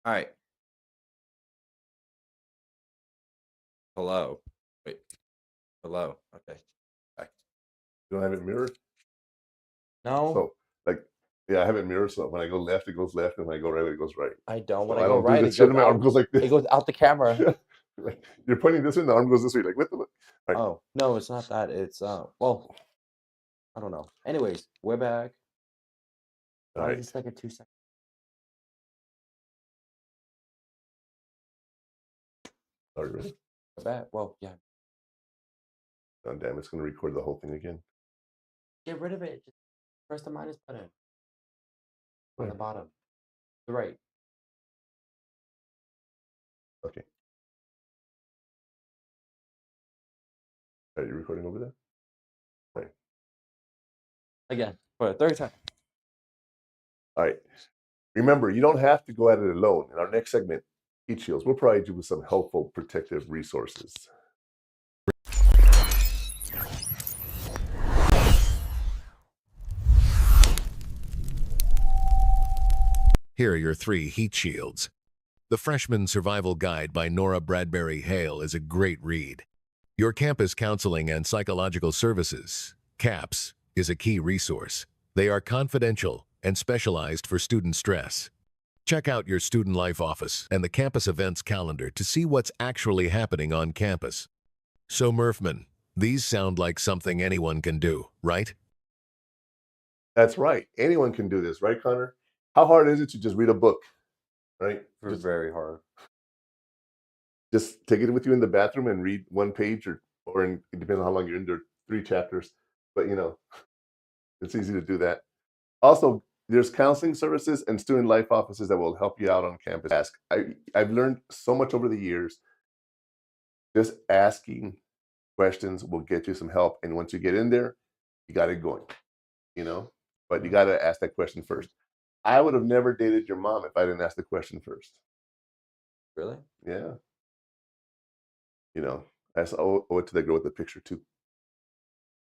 All right. Hello. Wait. Hello. Okay. Back. You don't have it mirrored? No, So, like, yeah, I have it mirrored, so when I go left, it goes left, and when I go right, it goes right. I don't. When So I I go don't do right, this shit, and my arm goes like it this. goes out the camera. Yeah. Like, you're pointing this way, and the arm goes this way. Like, what the? Right. Oh, no, it's not that. It's well, I don't know. Anyways, we're back. All Why does right. this take a 2 second? Are you ready? We're back. Well, yeah. Oh, damn, it's going to record the whole thing again. Get rid of it. Just press the minus button on the Where? bottom. The right. Okay. Are you recording over there? Right. Again. For the third time. All right. Remember, you don't have to go at it alone. In our next segment, Heat Shields, we'll provide you with some helpful protective resources. Here are your 3 heat shields. The Freshman Survival Guide by Nora Bradbury Hale is a great read. Your Campus Counseling and Psychological Services, CAPS, is a key resource. They are confidential and specialized for student stress. Check out your student life office and the campus events calendar to see what's actually happening on campus. So, Murphman, these sound like something anyone can do, right? That's right. Anyone can do this, right, Connor? How hard is it to just read a book, right? Very hard. Just take it with you in the bathroom and read one page it depends on how long you're in there, 3 chapters. But, it's easy to do that. Also, there's counseling services and student life offices that will help you out on campus. I've learned so much over the years. Just asking questions will get you some help. And once you get in there, you got it going, you know? But you got to ask that question first. I would have never dated your mom if I didn't ask the question first. Really? Yeah. You know, owe it to the girl with the picture too.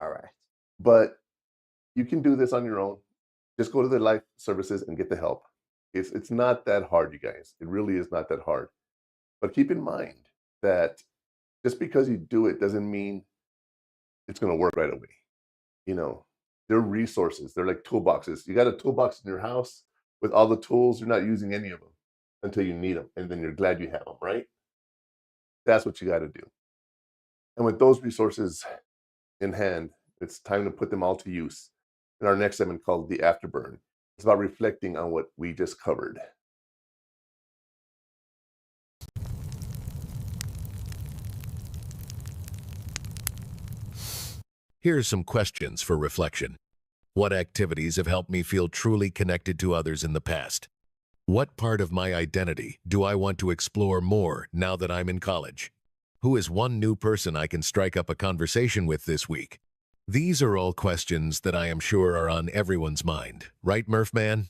All right. But you can do this on your own. Just go to the life services and get the help. It's not that hard, you guys. It really is not that hard. But keep in mind that just because you do it doesn't mean it's going to work right away. You know, they're resources. They're like toolboxes. You got a toolbox in your house with all the tools. You're not using any of them until you need them, and then you're glad you have them, right? That's what you got to do. And with those resources in hand, it's time to put them all to use. In our next segment called The Afterburn, it's about reflecting on what we just covered. Here's some questions for reflection. What activities have helped me feel truly connected to others in the past? What part of my identity do I want to explore more now that I'm in college? Who is one new person I can strike up a conversation with this week? These are all questions that I am sure are on everyone's mind, right, Murphman?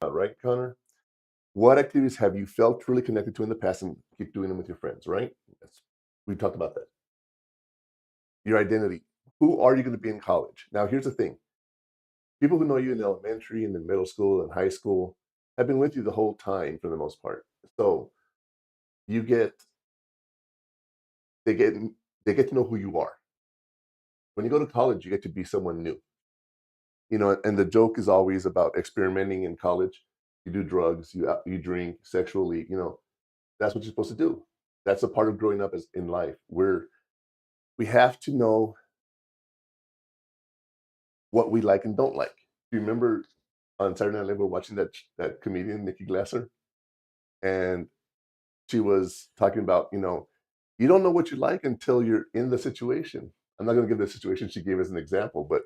Right, Connor? What activities have you felt truly connected to in the past and keep doing them with your friends, right? We talked about that. Your identity. Who are you going to be in college? Now, here's the thing. People who know you in elementary and in middle school and high school have been with you the whole time for the most part. So you get they get they get to know who you are. When you go to college, you get to be someone new. And the joke is always about experimenting in college. You do drugs, you drink sexually, that's what you're supposed to do. That's a part of growing up as in life. We have to know what we like and don't like. Do you remember on Saturday Night Live, we're watching that comedian Nikki Glasser, and she was talking about, you don't know what you like until you're in the situation. I'm not going to give the situation she gave as an example, but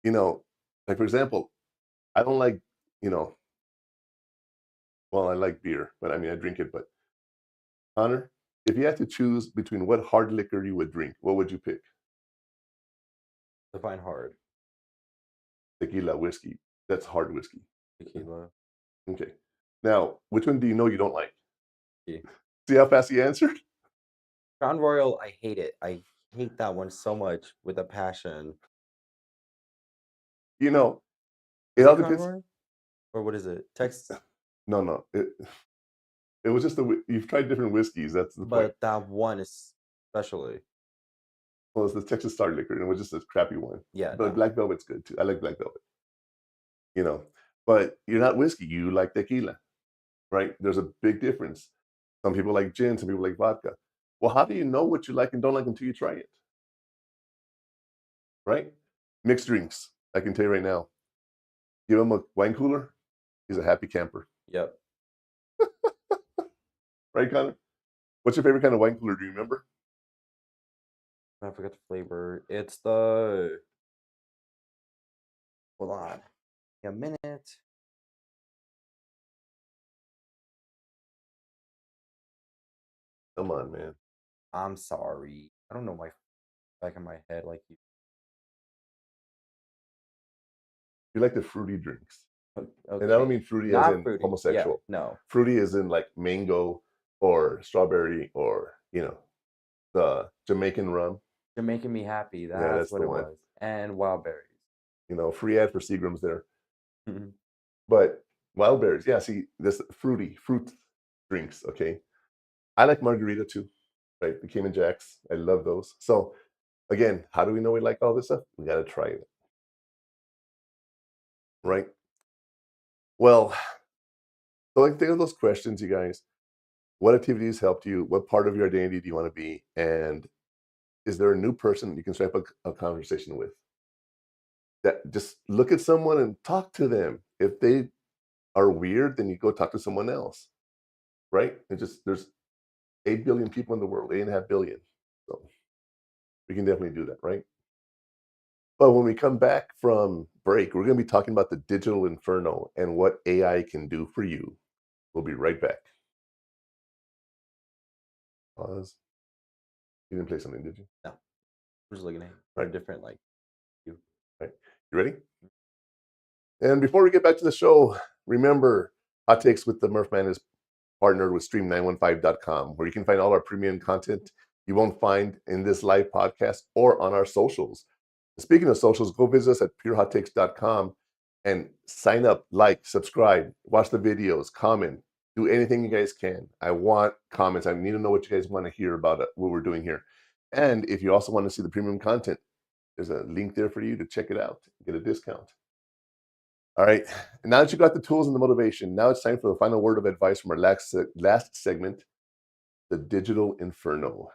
you know, like for example, I don't like, you know, well, I like beer, but I mean, I drink it. But Connor, if you had to choose between what hard liquor you would drink, what would you pick? Define hard. Tequila, whiskey. That's hard whiskey. Tequila. Okay. Now, which one do you know you don't like? Yeah. See how fast he answered? Crown Royal, I hate it. I hate that one so much with a passion. You know, it Is all it Crown depends. Royal? Or what is it? Texas? No, no. It was just you've tried different whiskeys. That's the point. But that one is especially. Well, it's the Texas Star Liquor, and it was just a crappy one. Yeah, But no. Black Velvet's good too. I like Black Velvet. You know, but you're not whiskey. You like tequila, right? There's a big difference. Some people like gin. Some people like vodka. Well, how do you know what you like and don't like until you try it, right? Mixed drinks. I can tell you right now. Give him a wine cooler. He's a happy camper, Yep. right, Connor? What's your favorite kind of wine cooler? Do you remember? I forgot the flavor. It's the hold on. A minute. Come on, man. I'm sorry. I don't know my back in my head like you. You like the fruity drinks. And I don't Okay. mean fruity as Not in fruity. Yeah, homosexual. no. Fruity as in like mango or strawberry or, the Jamaican rum. You're making me happy. Yeah, That's that's what the it one. was. And wild berries. Free ad for Seagram's there. Mhm. But wild berries, yeah, see, this fruit drinks, okay? I like margarita too, right? The Cayman Jacks. I love those. So again, how do we know we like all this stuff? We got to try it, right? Well, so like think of those questions, you guys. What activities helped you? What part of your identity do you want to be? And is there a new person you can strike up a conversation with? That just look at someone and talk to them. If they are weird, then you go talk to someone else, right? There's 8 billion people in the world, 8.5 billion. So we can definitely do that, right? But when we come back from break, we're going to be talking about the digital inferno and what AI can do for you. We'll be right back. Pause. You didn't play something, did you? No. I'm just looking at Right. different like you. Right. You ready? And before we get back to the show, remember Hot Takes with the Murph Man is partnered with stream915.com, where you can find all our premium content you won't find in this live podcast or on our socials. Speaking of socials, go visit us at purehottakes.com and sign up, like, subscribe, watch the videos, comment, do anything you guys can. I want comments. I need to know what you guys want to hear about what we're doing here. And if you also want to see the premium content, there's a link there for you to check it out, get a discount. All right. And now that you got the tools and the motivation, now it's time for the final word of advice from our last segment, the digital inferno.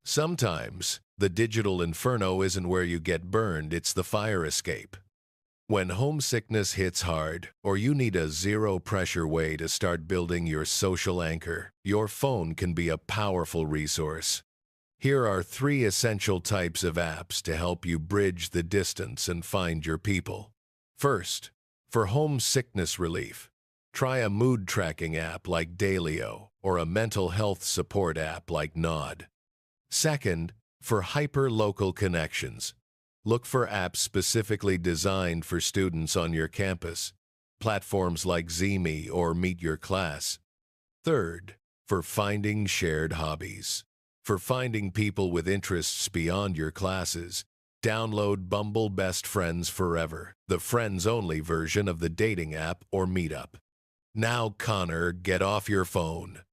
Sometimes, the digital inferno isn't where you get burned, it's the fire escape. When homesickness hits hard, or you need a zero-pressure way to start building your social anchor, your phone can be a powerful resource. Here are 3 essential types of apps to help you bridge the distance and find your people. First, for homesickness relief, try a mood tracking app like Dailyo or a mental health support app like Nod. Second, for hyper-local connections, look for apps specifically designed for students on your campus, platforms like Zeme or Meet Your Class. Third, for finding shared hobbies. For finding people with interests beyond your classes, download Bumble Best Friends Forever, the friends-only version of the dating app or Meetup. Now, Connor, get off your phone.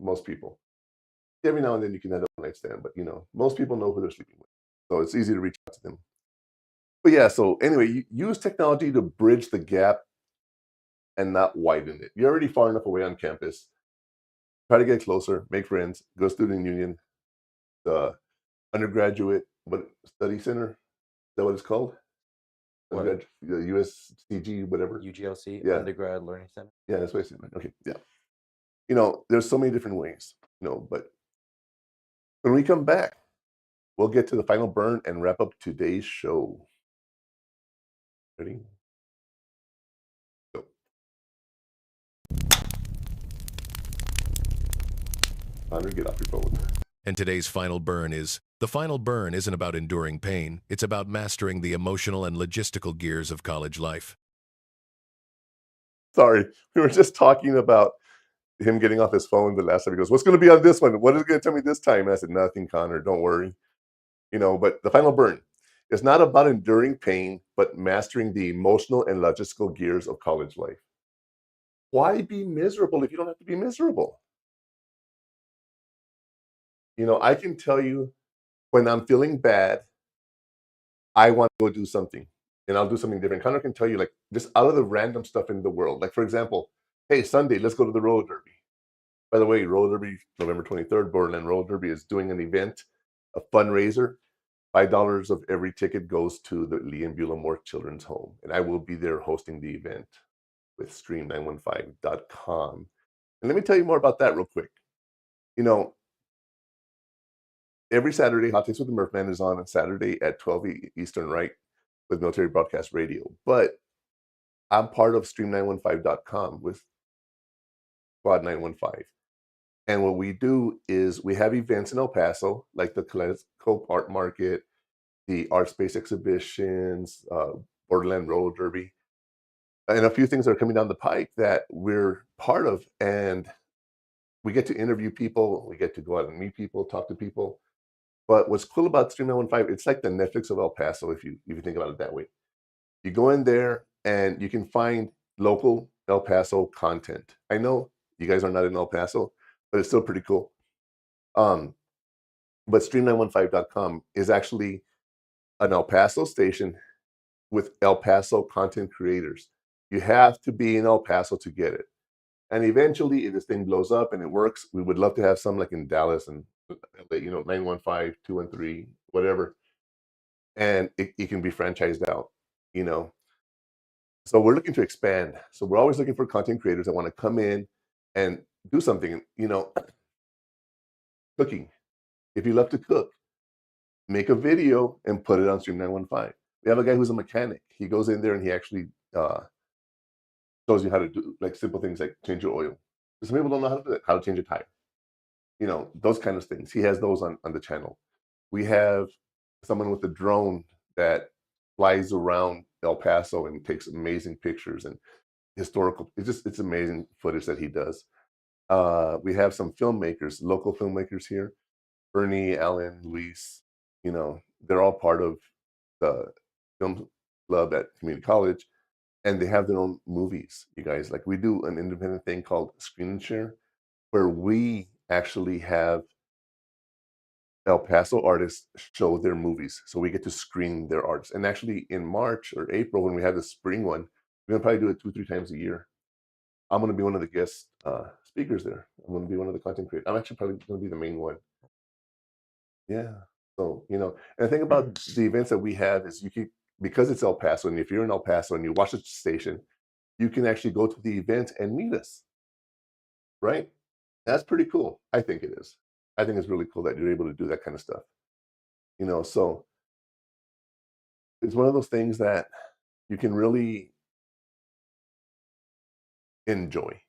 most people. Every now and then you can have a one night stand, but most people know who they're sleeping with. So it's easy to reach out to them. But yeah, so anyway, you use technology to bridge the gap and not widen it. You're already far enough away on campus. Try to get closer, make friends, go student union, the undergraduate study center. Is that what it's called? What? The USCG, whatever. UGLC, Yeah, Undergrad Learning Center? yeah, that's what I said. Right? Okay, yeah. There's so many different ways. But when we come back, we'll get to the final burn and wrap up today's show. Ready? Go. Connor, get off your phone. And today's final burn is the final burn isn't about enduring pain, it's about mastering the emotional and logistical gears of college life. Sorry, we were just talking about him getting off his phone the last time. He goes, "What's going to be on this one? What is it going to tell me this time?" And I said, "Nothing, Connor. Don't worry." But the final burn is not about enduring pain, but mastering the emotional and logistical gears of college life. Why be miserable if you don't have to be miserable? I can tell you when I'm feeling bad, I want to go do something and I'll do something different. Connor can tell you, like, just out of the random stuff in the world. Like, for example, hey, Sunday, let's go to the roller derby. By the way, roller derby, November 23rd, Borderland Roller Derby is doing an event, a fundraiser. $5 of every ticket goes to the Lee and Beulah Moore Children's Home. And I will be there hosting the event with stream915.com. And let me tell you more about that real quick. Every Saturday, Hot Takes with the Murph Man is on Saturday at 12 Eastern, right? With Military Broadcast Radio. But I'm part of stream915.com with Squad 915. And what we do is we have events in El Paso, like the Kaleidoscope Art Market, the Art Space exhibitions, Borderland Roller Derby, and a few things that are coming down the pike that we're part of. And we get to interview people, we get to go out and meet people, talk to people. But what's cool about Stream 915, it's like the Netflix of El Paso, if you think about it that way. You go in there and you can find local El Paso content. I know you guys are not in El Paso, but it's still pretty cool. But stream915.com is actually an El Paso station with El Paso content creators. You have to be in El Paso to get it. And eventually, if this thing blows up and it works, we would love to have some like in Dallas and 915, 213, whatever. And it can be franchised out, So we're looking to expand. So we're always looking for content creators that want to come in and do something, cooking. If you love to cook, make a video and put it on Stream 915. We have a guy who's a mechanic. He goes in there and he actually shows you how to do like simple things like change your oil. Some people don't know how to do that, how to change a tire. Those kind of things. He has those on the channel. We have someone with a drone that flies around El Paso and takes amazing pictures and historical. It's amazing footage that he does. We have some filmmakers, local filmmakers here. Bernie, Alan, Luis, they're all part of the film club at community college, and they have their own movies. You guys, like, we do an independent thing called Screen and Share, where we actually have El Paso artists show their movies. So we get to screen their arts. And actually in March or April, when we have the spring one, we're gonna probably do it 2-3 times a year. I'm gonna be one of the guest speakers there. I'm gonna be one of the content creators. I'm actually probably gonna be the main one. Yeah. So, and the thing about the events that we have is because it's El Paso, and if you're in El Paso and you watch the station, you can actually go to the event and meet us. Right? That's pretty cool. I think it is. I think it's really cool that you're able to do that kind of stuff. So it's one of those things that you can really enjoy.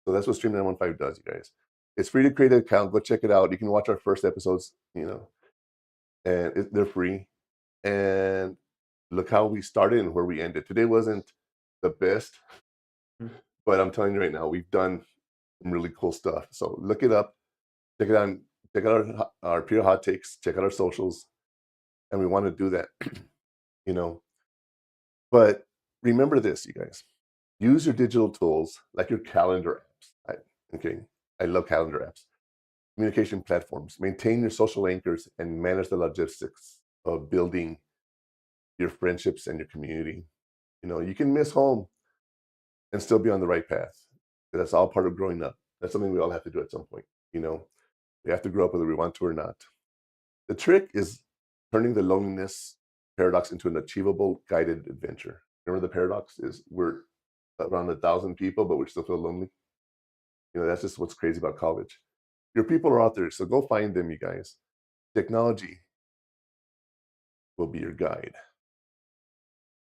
So that's what Stream 915 does, you guys. It's free to create an account. Go check it out. You can watch our first episodes, and they're free. And look how we started and where we ended. Today wasn't the best, but I'm telling you right now, we've done some really cool stuff. So look it up, check it out, check out our pure hot takes, check out our socials, and we want to do that, But remember this, you guys. Use your digital tools like your calendar apps. Okay. I love calendar apps. Communication platforms. Maintain your social anchors and manage the logistics of building your friendships and your community. You can miss home and still be on the right path. That's all part of growing up. That's something we all have to do at some point. You know, we have to grow up whether we want to or not. The trick is turning the loneliness paradox into an achievable guided adventure. Remember the paradox is we're around 1,000 people, but we still feel lonely. That's just what's crazy about college. Your people are out there, so go find them, you guys. Technology will be your guide.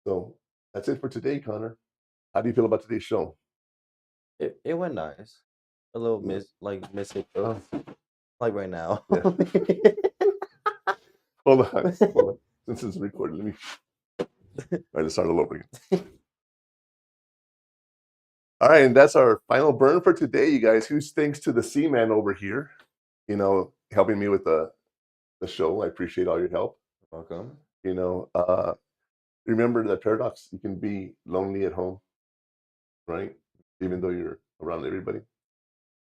So that's it for today, Connor. How do you feel about today's show? It went nice. A little Yeah. miss it like right now. Yeah. Hold on. Hold on. Since it's recorded, let me try to start all over again. All right, and that's our final burn for today, you guys. Who's thanks to the Seaman over here, helping me with the show. I appreciate all your help. Welcome. Remember that paradox, you can be lonely at home, right? Even though you're around everybody.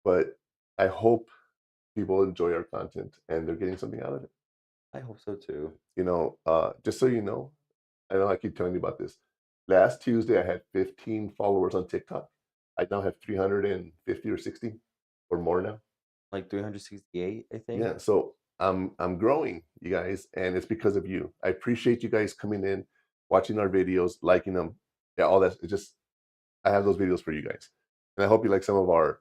But I hope people enjoy our content and they're getting something out of it. I hope so too. Just so you know, I know I keep telling you about this. Last Tuesday, I had 15 followers on TikTok. I now have 350 or 60 or more now. Like 368, I think. Yeah, so I'm growing, you guys, and it's because of you. I appreciate you guys coming in, watching our videos, liking them. Yeah, all that. It's just I have those videos for you guys, and I hope you like some of our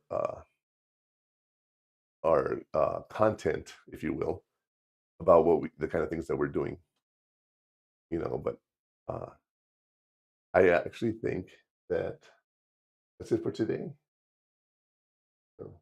content, if you will, about the kind of things that we're doing. But uh, I actually think that that's it for today. So